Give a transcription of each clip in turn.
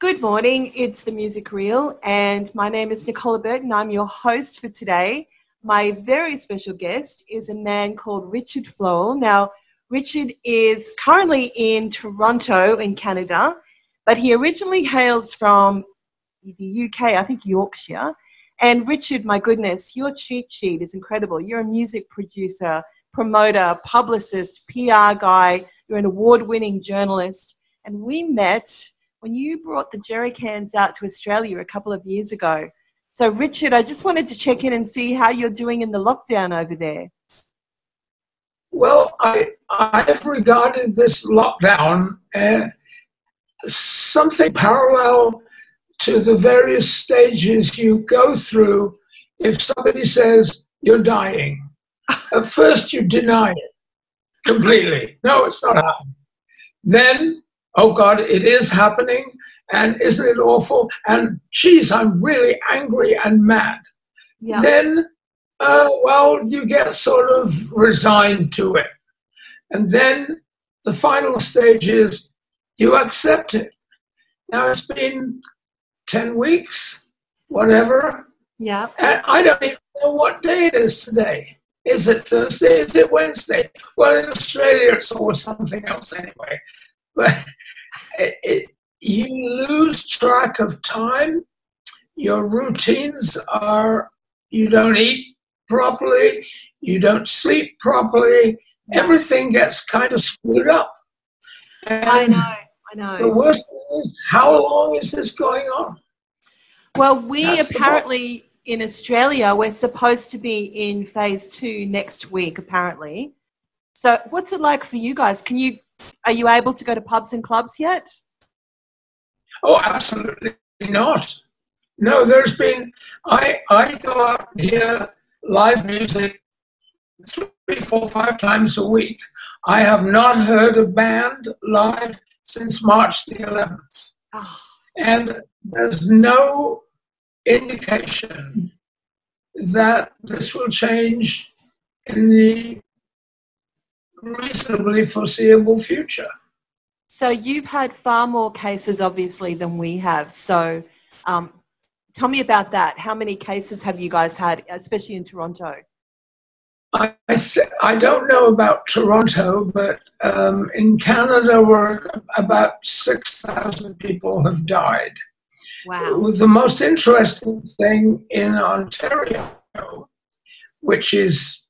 Good morning, it's the Music Reel, and my name is Nicola Burton. I'm your host for today. My very special guest is a man called Richard Flohil. Now, Richard is currently in Toronto in Canada, but he originally hails from the UK, I think Yorkshire. And Richard, my goodness, your cheat sheet is incredible. You're a music producer, promoter, publicist, PR guy. You're an award-winning journalist. And we met when you brought the jerry cans out to Australia a couple of years ago. So, Richard, I just wanted to check in and see how you're doing in the lockdown over there. Well, I've regarded this lockdown as something parallel to the various stages you go through if somebody says you're dying. At first, you deny it completely. No, it's not happening. Then, oh God, it is happening, and isn't it awful? And geez, I'm really angry and mad. Yeah. Then, well, you get sort of resigned to it. And then the final stage is you accept it. Now it's been 10 weeks, whatever. Yeah. And I don't even know what day it is today. Is it Thursday? Is it Wednesday? Well, in Australia, it's always something else anyway. But you lose track of time. Your routines are, you don't eat properly, you don't sleep properly, everything gets kind of screwed up. And I know. The worst thing is, how long is this going on? Well, apparently in Australia, we're supposed to be in phase 2 next week, apparently. So what's it like for you guys? Are you able to go to pubs and clubs yet? Oh, absolutely not. No, there's been, I go out and hear live music 3, 4, 5 times a week. I have not heard a band live since March the 11th. Oh. And there's no indication that this will change in the reasonably foreseeable future. So you've had far more cases, obviously, than we have. So tell me about that. How many cases have you guys had, especially in Toronto? I don't know about Toronto, but in Canada, about 6,000 people have died. Wow. The most interesting thing in Ontario, which is,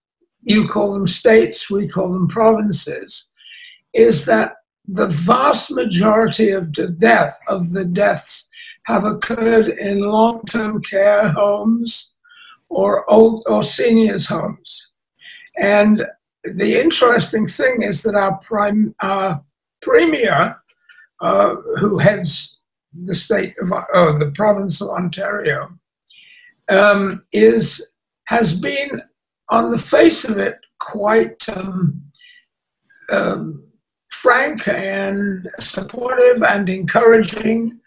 you call them states, we call them provinces, is that the vast majority of the deaths have occurred in long-term care homes or seniors' homes. And the interesting thing is that our premier, who heads the the province of Ontario, has been, on the face of it, quite frank and supportive and encouraging,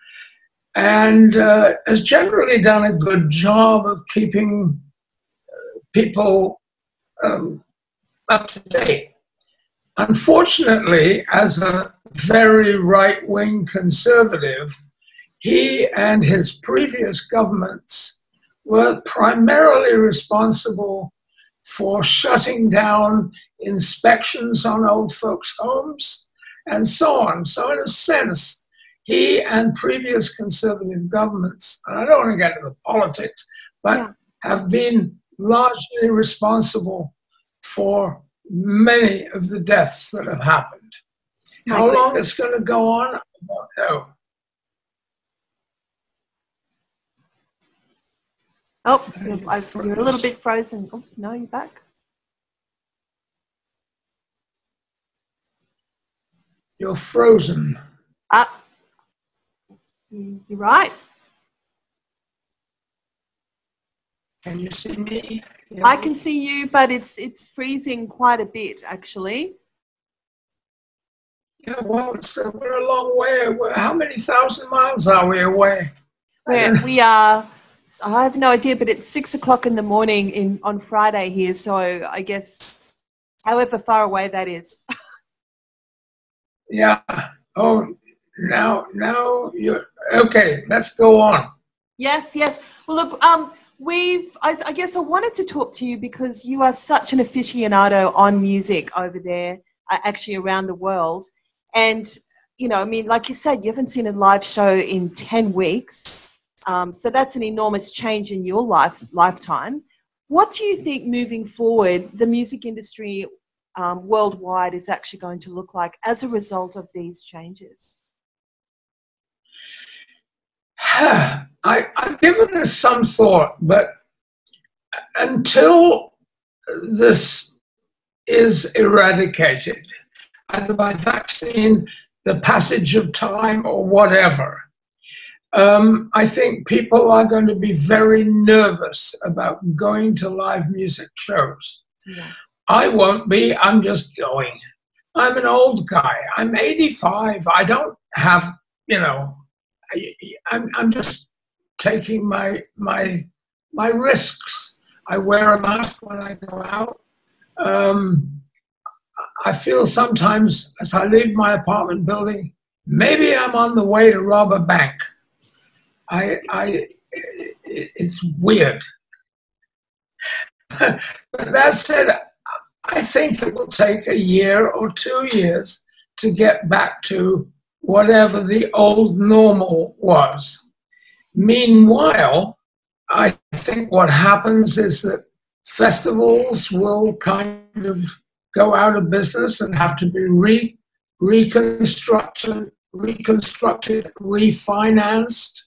and has generally done a good job of keeping people up to date. Unfortunately, as a very right-wing conservative, he and his previous governments were primarily responsible for shutting down inspections on old folks' homes and so on. So in a sense, he and previous conservative governments, and I don't want to get into the politics, but have been largely responsible for many of the deaths that have happened. How long it's going to go on, I don't know. Oh, you're a little bit frozen. Oh, no, you're back. You're frozen. You're right. Can you see me? Yeah. I can see you, but it's freezing quite a bit, actually. Yeah, well, we're a long way. How many thousand miles are we away? We are. I have no idea, but it's 6 o'clock in the morning on Friday here, so I guess however far away that is. Yeah. Oh, now you're okay. Let's go on. Yes, yes. Well, look, I guess I wanted to talk to you because you are such an aficionado on music over there, actually around the world. And, you know, I mean, like you said, you haven't seen a live show in 10 weeks. So that's an enormous change in your lifetime. What do you think moving forward, the music industry worldwide is actually going to look like as a result of these changes? I've given this some thought, but until this is eradicated, either by vaccine, the passage of time, or whatever, I think people are going to be very nervous about going to live music shows. Yeah. I won't be. I'm just going. I'm an old guy. I'm 85. I don't have, you know, I'm just taking my risks. I wear a mask when I go out. I feel sometimes as I leave my apartment building, maybe I'm on the way to rob a bank. It's weird. But that said, I think it will take a year or 2 years to get back to whatever the old normal was. Meanwhile, I think what happens is that festivals will kind of go out of business and have to be reconstructed, refinanced.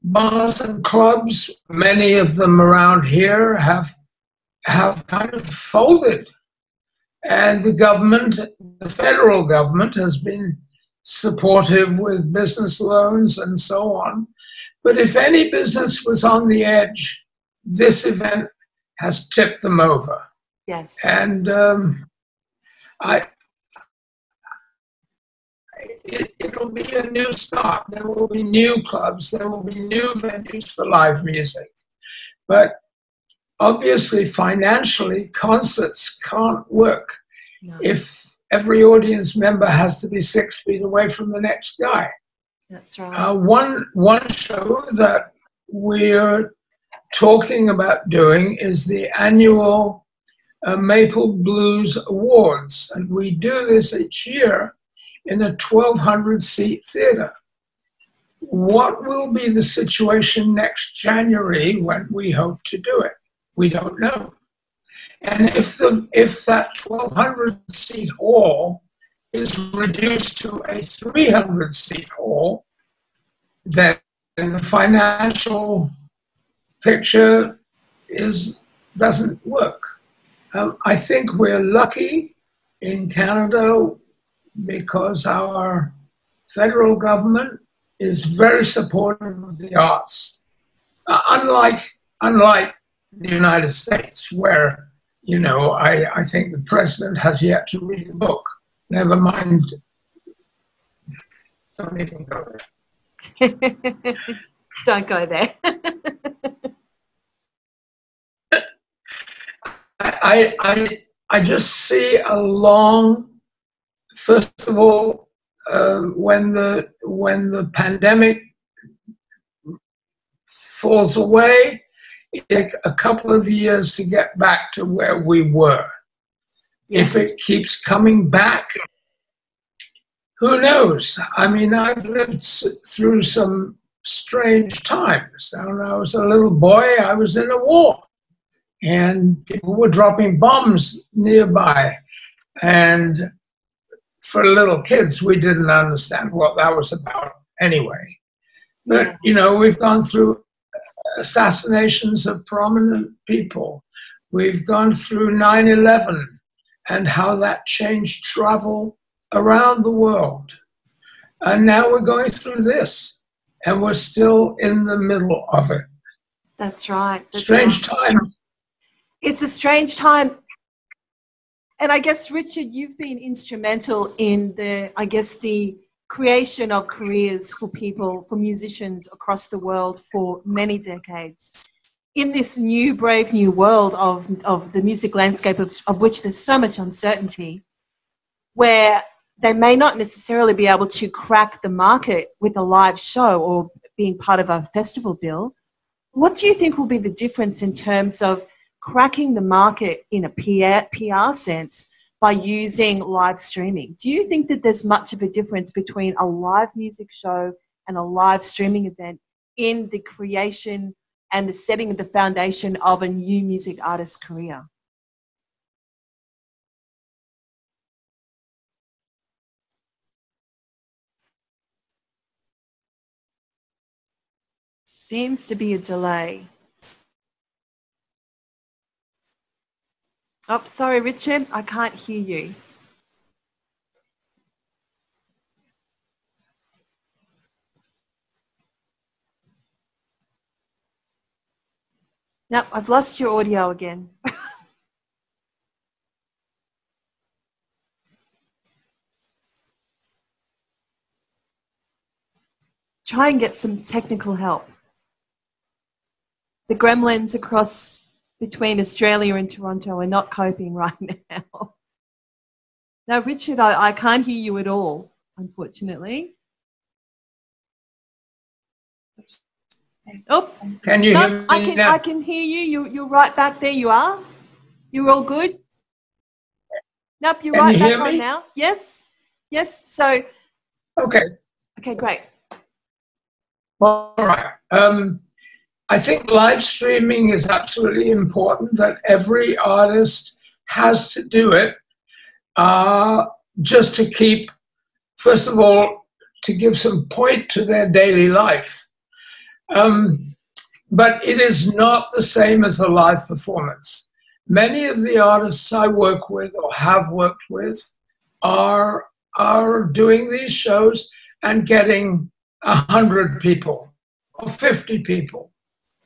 Bars and clubs, many of them around here, have kind of folded. And the government, the federal government, has been supportive with business loans and so on. But if any business was on the edge, this event has tipped them over. Yes. And it'll be a new start. There will be new clubs. There will be new venues for live music. But obviously, financially, concerts can't work if every audience member has to be 6 feet away from the next guy. That's right. One show that we're talking about doing is the annual Maple Blues Awards. And we do this each year in a 1,200-seat theater. What will be the situation next January when we hope to do it? We don't know. And if that 1,200-seat hall is reduced to a 300-seat hall, then the financial picture doesn't work. I think we're lucky in Canada because our federal government is very supportive of the arts, unlike the United States, where, you know, I think the president has yet to read a book. Never mind, don't even go there. Don't go there. I just see a long, first of all, when the pandemic falls away, it takes a couple of years to get back to where we were. Yes. If it keeps coming back, who knows? I mean, I've lived through some strange times. When I was a little boy, I was in a war, and people were dropping bombs nearby. And for little kids, we didn't understand what that was about anyway. But, you know, we've gone through assassinations of prominent people. We've gone through 9/11 and how that changed travel around the world. And now we're going through this, and we're still in the middle of it. That's right. Strange time. It's a strange time. And I guess, Richard, you've been instrumental in the creation of careers for people, for musicians across the world for many decades. In this new, brave new world of the music landscape of which there's so much uncertainty, where they may not necessarily be able to crack the market with a live show or being part of a festival bill. What do you think will be the difference in terms of cracking the market in a PR sense by using live streaming? Do you think that there's much of a difference between a live music show and a live streaming event in the creation and the setting of the foundation of a new music artist's career? Seems to be a delay. Oh, sorry, Richard, I can't hear you. Nope, I've lost your audio again. Try and get some technical help. The gremlins across between Australia and Toronto are not coping right now. No, Richard, I can't hear you at all, unfortunately. Oh, can you hear me now? I can hear you. You're right back there. You are. You're all good. Nope, you're right back on now. Yes, yes. So. Okay. Okay, great. All right. I think live streaming is absolutely important, that every artist has to do it just to keep, first of all, to give some point to their daily life. But it is not the same as a live performance. Many of the artists I work with or have worked with are doing these shows and getting 100 people or 50 people,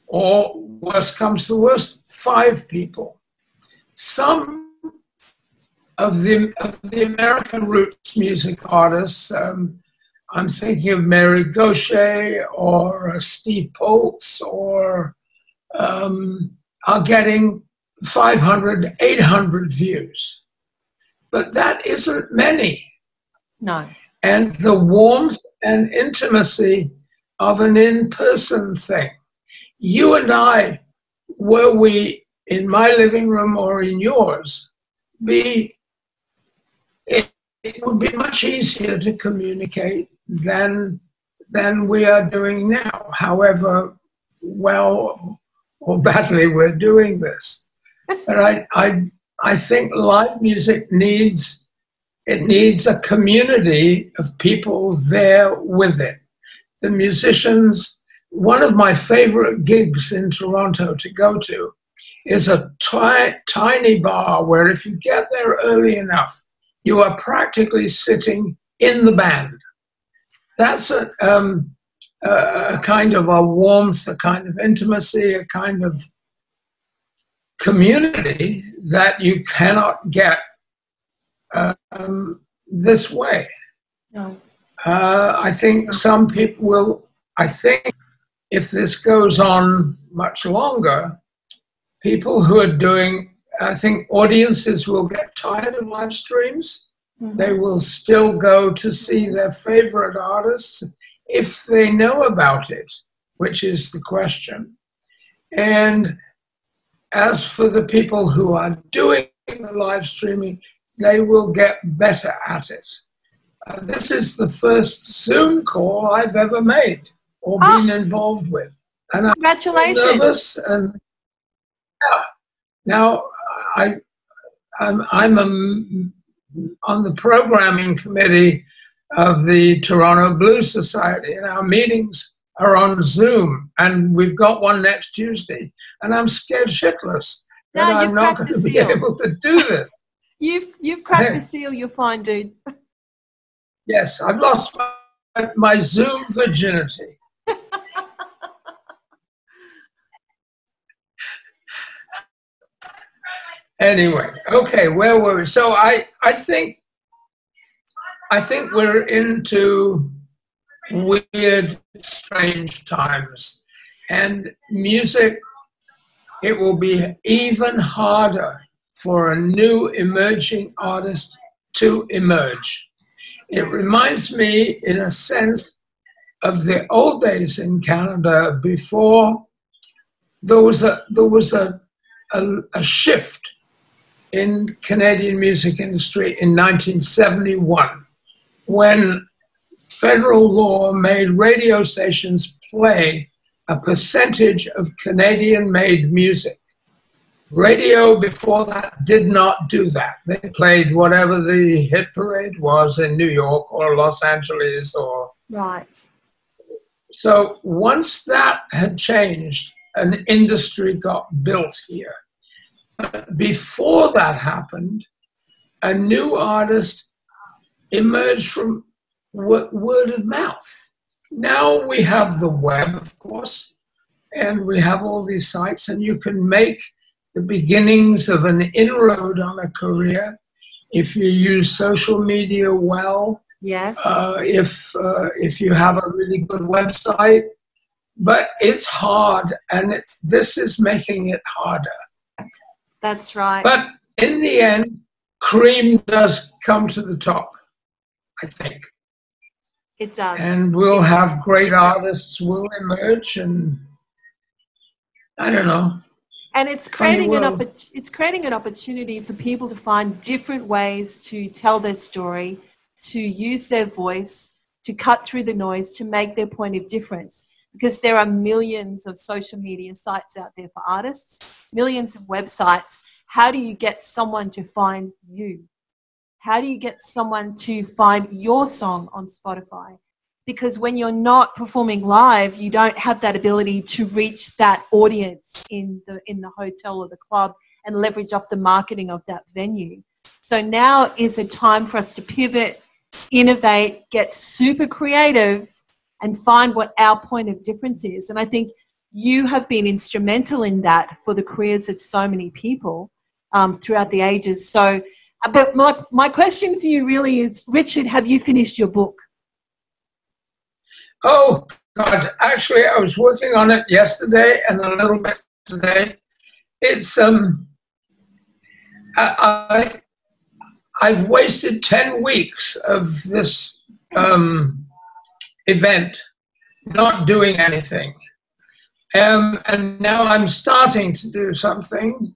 or worst comes to worst, 5 people. Some of the American roots music artists, I'm thinking of Mary Gaucher or Steve Poltz, or are getting 500, 800 views. But that isn't many. No. And the warmth and intimacy of an in-person thing. You and I, were we in my living room or in yours, it would be much easier to communicate than we are doing now, however well or badly we're doing this. But I think live music needs a community of people there with it. The musicians, one of my favorite gigs in Toronto to go to is a tiny bar where if you get there early enough, you are practically sitting in the band. That's a kind of a warmth, a kind of intimacy, a kind of community that you cannot get this way. No. I think some people will, I think if this goes on much longer, people who are doing, I think audiences will get tired of live streams. Mm-hmm. They will still go to see their favorite artists if they know about it, which is the question. And as for the people who are doing the live streaming, they will get better at it. This is the first Zoom call I've ever made or been involved with. And congratulations. I'm nervous, and now I'm on the programming committee of the Toronto Blues Society, and our meetings are on Zoom, and we've got one next Tuesday, and I'm scared shitless that I'm not going to be able to do this. You've cracked the seal, you're fine, dude. Yes, I've lost my Zoom virginity. Anyway, okay, where were we? So I think we're into weird, strange times. And music, it will be even harder for a new emerging artist to emerge. It reminds me, in a sense, of the old days in Canada before there was a shift in Canadian music industry in 1971 when federal law made radio stations play a percentage of Canadian-made music. Radio before that did not do that. They played whatever the hit parade was in New York or Los Angeles or... Right. So once that had changed, an industry got built here. But before that happened, a new artist emerged from word of mouth. Now we have the web, of course, and we have all these sites, and you can make the beginnings of an inroad on a career if you use social media well. Yes. If you have a really good website, but it's hard, and this is making it harder. That's right. But in the end, cream does come to the top, I think. It does. And we'll have great artists will emerge, and I don't know. And it's creating an opportunity for people to find different ways to tell their story, to use their voice, to cut through the noise, to make their point of difference. Because there are millions of social media sites out there for artists, millions of websites. How do you get someone to find you? How do you get someone to find your song on Spotify? Because when you're not performing live, you don't have that ability to reach that audience in the hotel or the club and leverage off the marketing of that venue. So now is a time for us to pivot, innovate, get super creative, and find what our point of difference is. And I think you have been instrumental in that for the careers of so many people throughout the ages. So, but my question for you really is, Richard, have you finished your book? Oh, God, actually, I was working on it yesterday and a little bit today. It's, I've wasted 10 weeks of this event not doing anything. And now I'm starting to do something.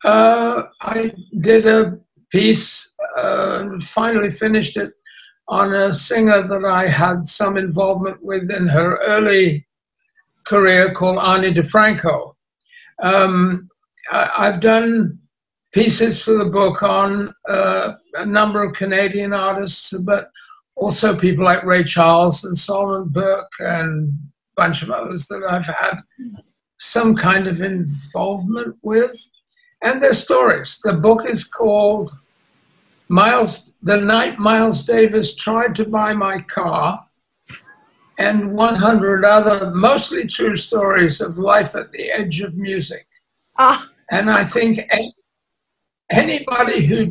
I did a piece, finally finished it, on a singer that I had some involvement with in her early career called Ani Di Franco. I've done pieces for the book on a number of Canadian artists, but also people like Ray Charles and Solomon Burke and a bunch of others that I've had some kind of involvement with, and their stories. The book is called The Night Miles Davis Tried to Buy My Car, and 100 other mostly true stories of life at the edge of music. And I think anybody who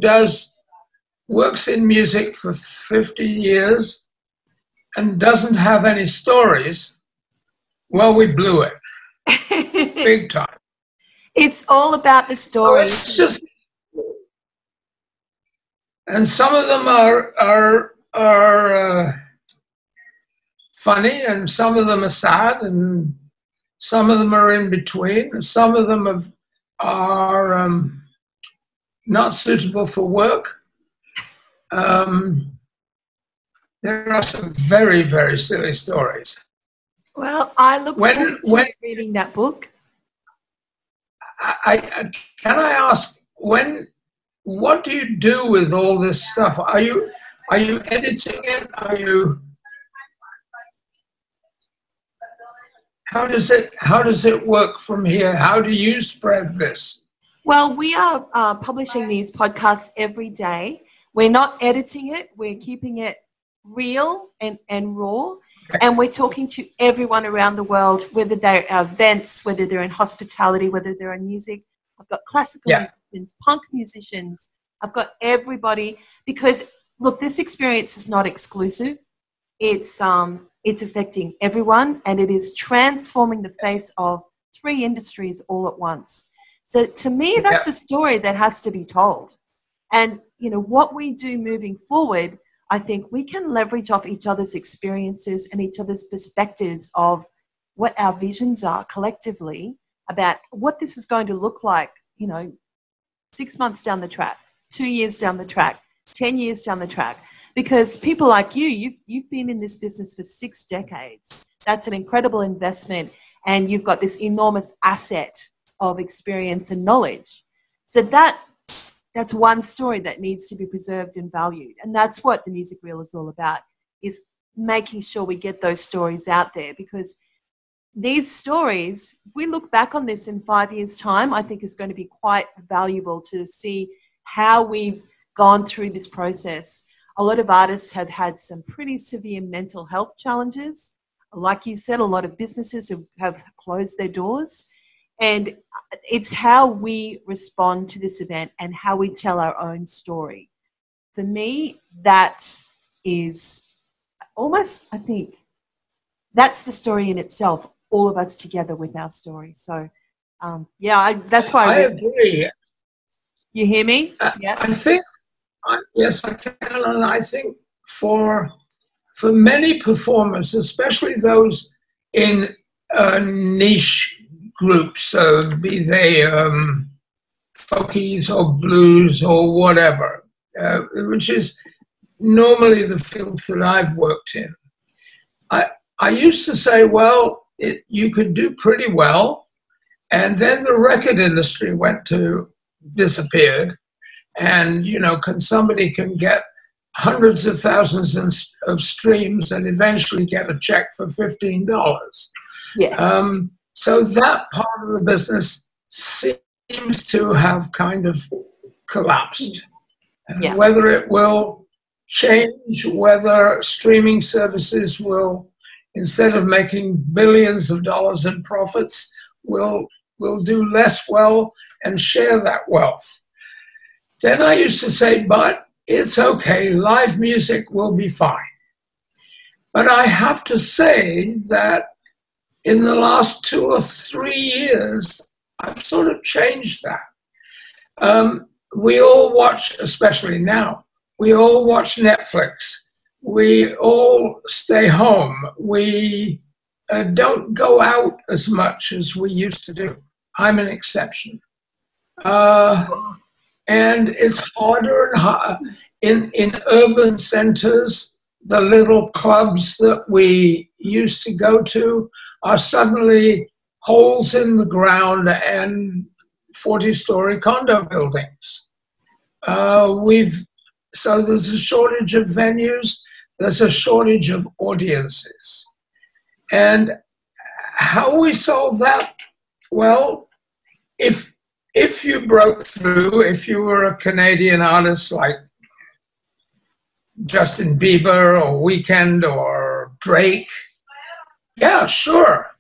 works in music for 50 years and doesn't have any stories, well, we blew it. Big time. It's all about the story. It's just, and some of them are funny, and some of them are sad, and some of them are in between, and some of them are not suitable for work. There are some very, very silly stories. Well, I look forward to reading that book. Can I ask, what do you do with all this stuff? Are you editing it? How does it work from here? How do you spread this? Well, we are publishing these podcasts every day. We're not editing it. We're keeping it real and raw. And we're talking to everyone around the world, whether they're events, whether they're in hospitality, whether they're in music. I've got classical musicians, punk musicians. I've got everybody, because, look, this experience is not exclusive. It's affecting everyone, and it is transforming the face of 3 industries all at once. So to me, that's a story that has to be told. And, you know, what we do moving forward, I think we can leverage off each other's experiences and each other's perspectives of what our visions are collectively about what this is going to look like, 6 months down the track, 2 years down the track, 10 years down the track. Because people like you've been in this business for 6 decades. That's an incredible investment, and you've got this enormous asset of experience and knowledge. So that's one story that needs to be preserved and valued. And that's what the Music Reel is all about, is making sure we get those stories out there, because these stories, if we look back on this in 5 years' time, I think is going to be quite valuable to see how we've gone through this process. A lot of artists have had some pretty severe mental health challenges. Like you said, a lot of businesses have closed their doors. And it's how we respond to this event and how we tell our own story. For me, that is almost, I think, that's the story in itself, all of us together with our story. So, that's why I agree. You hear me? Yeah. I think, yes, I can. And I think for many performers, especially those in niche groups, be they folkies or blues or whatever, which is normally the fields that I've worked in. I used to say, well, you could do pretty well, and then the record industry disappeared, and somebody can get hundreds of thousands of streams and eventually get a check for $15. Yes. So that part of the business seems to have kind of collapsed. And whether it will change, whether streaming services will, instead of making billions of dollars in profits, will do less well and share that wealth. Then I used to say, but it's okay, live music will be fine. But I have to say that in the last 2 or 3 years, I've sort of changed that. We all watch, especially now, we all watch Netflix. We all stay home. We don't go out as much as we used to do. I'm an exception. And it's harder and harder. In urban centers, the little clubs that we used to go to are suddenly holes in the ground and 40-story condo buildings. So there's a shortage of venues, there's a shortage of audiences. And how we solve that? Well, if you broke through, if you were a Canadian artist like Justin Bieber or Weeknd or Drake, yeah, sure,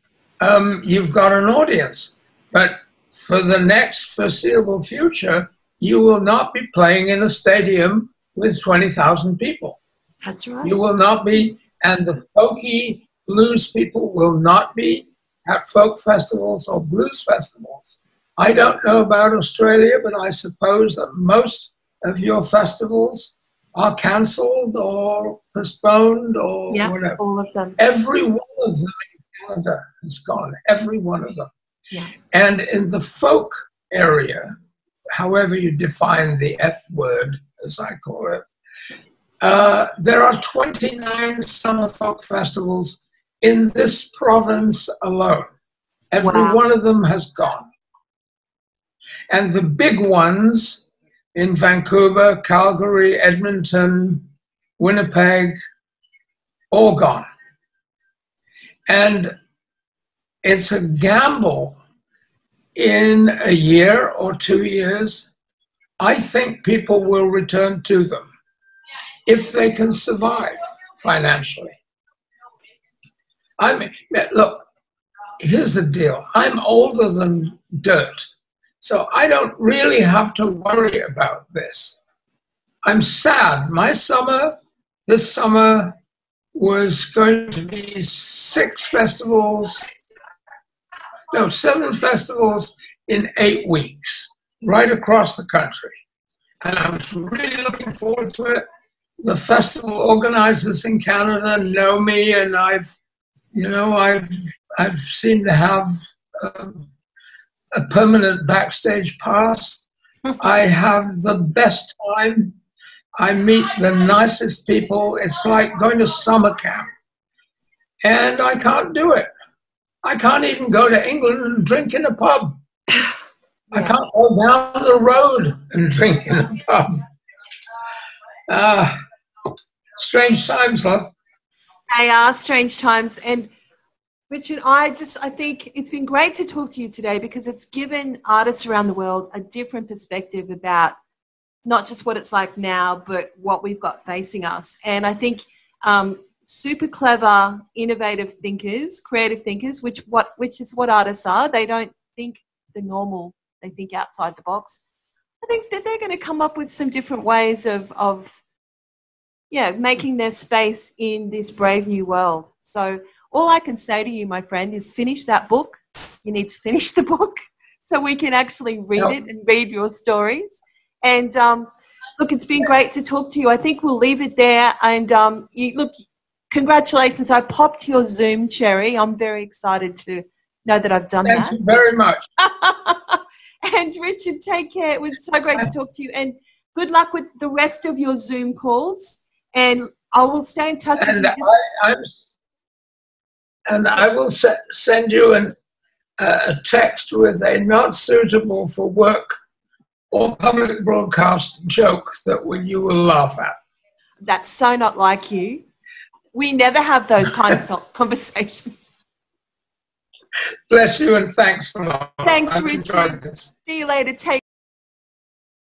you've got an audience. But for the next foreseeable future, you will not be playing in a stadium with 20,000 people. That's right. You will not be, and the folky blues people will not be at folk festivals or blues festivals. I don't know about Australia, but I suppose that most of your festivals are cancelled or postponed or whatever. All of them. Every one of them in Canada is gone, every one of them. Yeah. And in the folk area, however you define the F word, as I call it, there are 29 summer folk festivals in this province alone. Every one of them has gone. And the big ones in Vancouver, Calgary, Edmonton, Winnipeg, all gone. And it's a gamble. In a year or 2 years, I think people will return to them if they can survive financially. I mean, look, here's the deal. I'm older than dirt, so I don't really have to worry about this. I'm sad. This summer was going to be 7 festivals in 8 weeks, right across the country. And I was really looking forward to it. the festival organizers in Canada know me, and I've seemed to have a permanent backstage pass. I have the best time. I meet the nicest people. It's like going to summer camp. And I can't do it. I can't even go to England and drink in a pub. Yeah. I can't go down the road and drink in a pub. Strange times, love. They are strange times. And Richard, I think it's been great to talk to you today, because it's given artists around the world a different perspective about not just what it's like now, but what we've got facing us. And I think super clever, innovative thinkers, creative thinkers, which is what artists are. They don't think the normal, they think outside the box. I think that they're going to come up with some different ways of making their space in this brave new world. So all I can say to you, my friend, is finish that book. You need to finish the book so we can actually read it and read your stories. And look, it's been great to talk to you. I think we'll leave it there. And congratulations. I popped your Zoom cherry. I'm very excited to know that I've done that. Thank you very much. And Richard, take care. It was so great to talk to you. And good luck with the rest of your Zoom calls. And I will stay in touch with you. And I will send you a text with a not suitable for work or public broadcast joke that you will laugh at. That's so not like you. We never have those kinds of conversations. Bless you, and thanks a lot. Thanks, Richard. See you later. Take